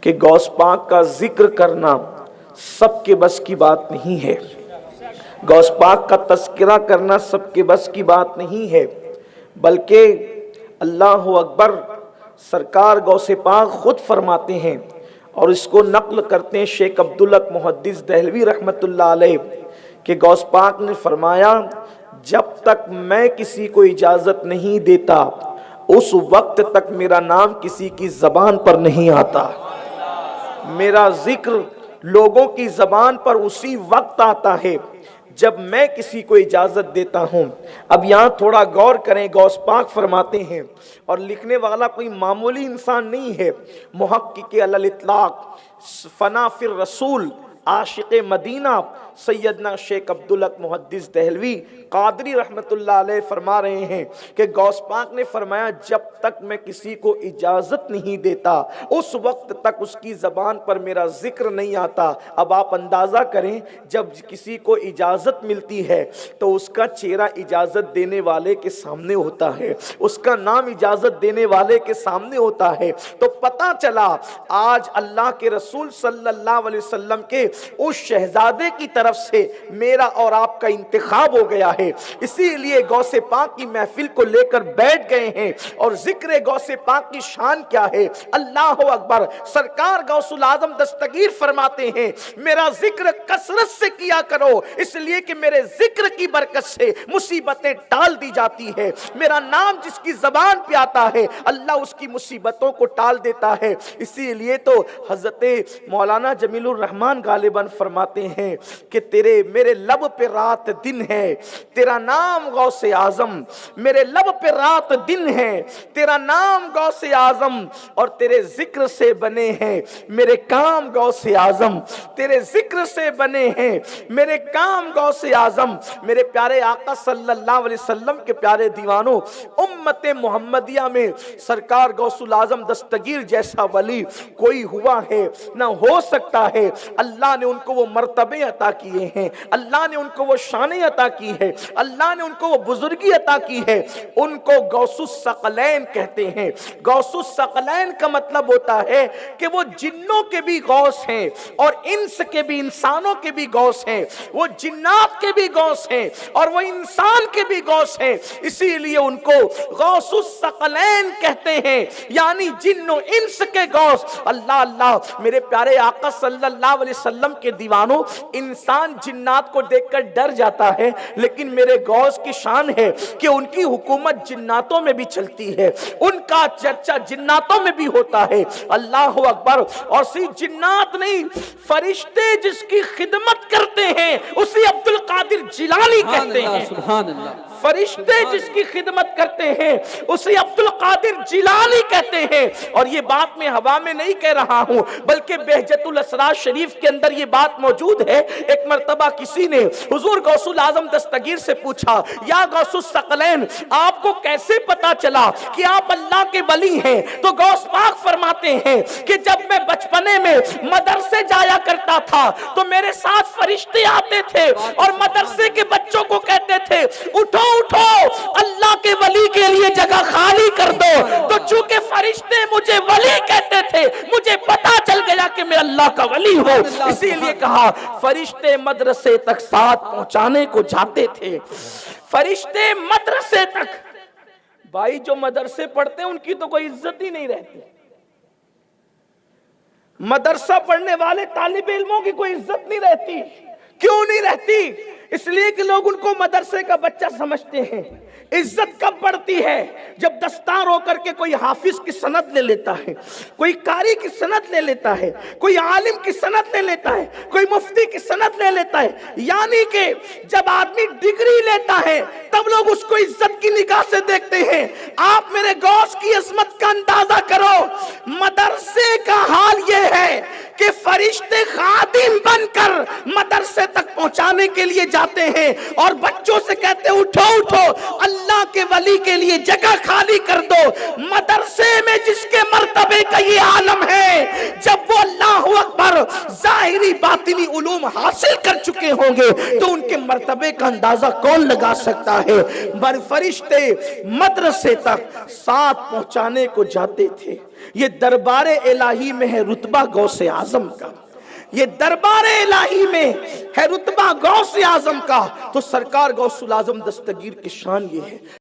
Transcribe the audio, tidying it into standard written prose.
کہ غوث پاک کا ذکر کرنا سب کے بس کی بات نہیں ہے، غوث پاک کا تذکرہ کرنا سب کے بس کی بات نہیں ہے، بلکہ اللہ اکبر سرکار غوث پاک خود فرماتے ہیں اور اس کو نقل کرتے ہیں شیخ عبدالحق محدث دہلوی رحمت اللہ علیہ کہ غوث پاک نے فرمایا جب تک میں کسی کو اجازت نہیں دیتا اس وقت تک میرا نام کسی کی زبان پر نہیں آتا، میرا ذکر لوگوں کی زبان پر اسی وقت آتا ہے جب میں کسی کو اجازت دیتا ہوں۔ اب یہاں تھوڑا غور کریں، غوث پاک فرماتے ہیں اور لکھنے والا کوئی معمولی انسان نہیں ہے، محقق علی الاطلاق فنا فی الرسول عاشق مدینہ سیدنا شیخ عبدالحق محدث دہلوی قادری رحمت اللہ علیہ فرما رہے ہیں کہ غوث پاک نے فرمایا جب تک میں کسی کو اجازت نہیں دیتا اس وقت تک اس کی زبان پر میرا ذکر نہیں آتا۔ اب آپ اندازہ کریں جب کسی کو اجازت ملتی ہے تو اس کا چہرہ اجازت دینے والے کے سامنے ہوتا ہے، اس کا نام اجازت دینے والے کے سامنے ہوتا ہے، تو پتہ چلا آج اللہ کے رسول صلی اللہ علیہ وسلم کے اس شہزادے کی طرف سے میرا اور آپ کا انتخاب ہو گیا ہے، اسی لیے غوث پاک کی محفل کو لے کر بیٹھ گئے ہیں۔ اور ذکر غوث پاک کی شان کیا ہے، اللہ اکبر، سرکار غوث العظم دستگیر فرماتے ہیں میرا ذکر کثرت سے کیا کرو اس لیے کہ میرے ذکر کی برکت سے مصیبتیں ٹال دی جاتی ہے، میرا نام جس کی زبان پہ آتا ہے اللہ اس کی مصیبتوں کو ٹال دیتا ہے۔ اسی لیے تو حضرت مولانا جمیل الرحمن غالباً فرماتے ہیں کہ تیرے میرے لب پہ رات دن ہے تیرا نام غوث اعظم، میرے لب پہ رات دن ہے تیرا نام غوث اعظم، اور تیرے ذکر سے بنے ہیں میرے کام غوث اعظم، تیرے ذکر سے بنے ہیں میرے کام غوث اعظم۔ میرے پیارے آقا صلی اللہ علیہ وسلم کے پیارے دیوانوں، امت محمدیہ میں سرکار غوث العظم دستگیر جیسا ولی کوئی ہوا ہے نہ ہو سکتا ہے، اللہ نے ان کو وہ مرتبے عطا کیے ہیں، اللہ نے ان کو وہ شانیں عطا کی ہے، اللہ نے ان کو وہ بزرگی عطا کی ہے، ان کو غوث الثقلین کہتے ہیں۔ غوث الثقلین کا مطلب ہوتا ہے کہ وہ جنوں کے بھی غوث ہیں اور انس کے بھی، انسانوں کے بھی غوث ہیں، وہ جنات کے بھی غوث ہیں اور وہ انسان کے بھی غوث ہیں، اسی لیے ان کو غوث الثقلین کہتے ہیں، یعنی جن و انس کے غوث۔ اللہ اللہ، میرے پیارے آقا صلی اللہ علیہ وسلم کے دیوانوں، انسان جنات کو دیکھ کر ڈر جاتا ہے، لیکن میرے غوث کی شان ہے کہ ان کی حکومت جناتوں میں بھی چلتی ہے، ان کا چرچا جناتوں میں بھی ہوتا ہے۔ اللہ اکبر، اور صرف جنات نہیں، فرشتے جس کی خدمت کرتے ہیں اسی عبد القادر جیلانی کہتے ہیں۔ سبحان اللہ، فرشتے جس کی خدمت کرتے ہیں اسے عبد القادر جیلانی کہتے ہیں۔ اور یہ بات میں ہوا میں نہیں کہہ رہا ہوں بلکہ بہجت الاسرار شریف کے اندر یہ بات موجود ہے۔ ایک مرتبہ کسی نے حضور غوث العظم دستگیر سے پوچھا، یا غوث الثقلین آپ کو کیسے پتا چلا کہ آپ اللہ کے ولی ہیں؟ تو غوث پاک فرماتے ہیں کہ جب میں بچپنے میں مدرسے جایا کرتا تھا تو میرے ساتھ فرشتے آتے تھے اور مدرسے کے بچوں کو کہتے تھے اٹھو اٹھو اللہ کے ولی کے لیے جگہ خالی کر دو، تو چونکہ فرشتے مجھے ولی کہتے تھے مجھے پتا چل گیا کہ میں اللہ کا ولی ہوں، اسی لیے کہا فرشتے مدرسے تک ساتھ پہنچانے کو جاتے تھے، فرشتے مدرسے تک۔ بھائی جو مدرسے پڑھتے ہیں ان کی تو کوئی عزت ہی نہیں رہتی، مدرسہ پڑھنے والے طالب علموں کی کوئی عزت نہیں رہتی۔ کیوں نہیں رہتی؟ اس لیے کہ لوگ ان کو مدرسے کا بچہ سمجھتے ہیں۔ عزت کب بڑھتی ہے؟ جب دستار ہو کر کے کوئی حافظ کی سند لے لیتا ہے، کوئی قاری کی سند لے لیتا ہے، کوئی عالم کی سند لے لیتا ہے، کوئی مفتی کی سند لے لیتا ہے، یعنی کہ جب آدمی ڈگری لیتا ہے تب لوگ اس کو عزت کی نگاہ سے دیکھتے ہیں۔ آپ میرے غوث کی عظمت کا اندازہ کرو، مدرسے کا حال یہ ہے کہ فرشتے خادم بن کر مدرسے تک پہنچانے کے لیے جاتے ہیں اور بچوں سے کہتے ہیں اٹھو اٹھو اللہ کے ولی کے لیے جگہ خالی کر دو۔ مدرسے میں جس کے مرتبے کا یہ عالم ہے، جب وہ اللہ اکبر ظاہری باطنی علوم حاصل کر چکے ہوں گے تو ان کے مرتبے کا اندازہ کون لگا سکتا ہے۔ فرشتے مدرسے تک ساتھ پہنچانے کو جاتے تھے۔ یہ دربار الہی میں ہے رتبہ غوث اعظم کا، یہ دربار الہی میں ہے رتبہ غوث اعظم کا، تو سرکار غوث الاعظم دستگیر کی شان یہ ہے۔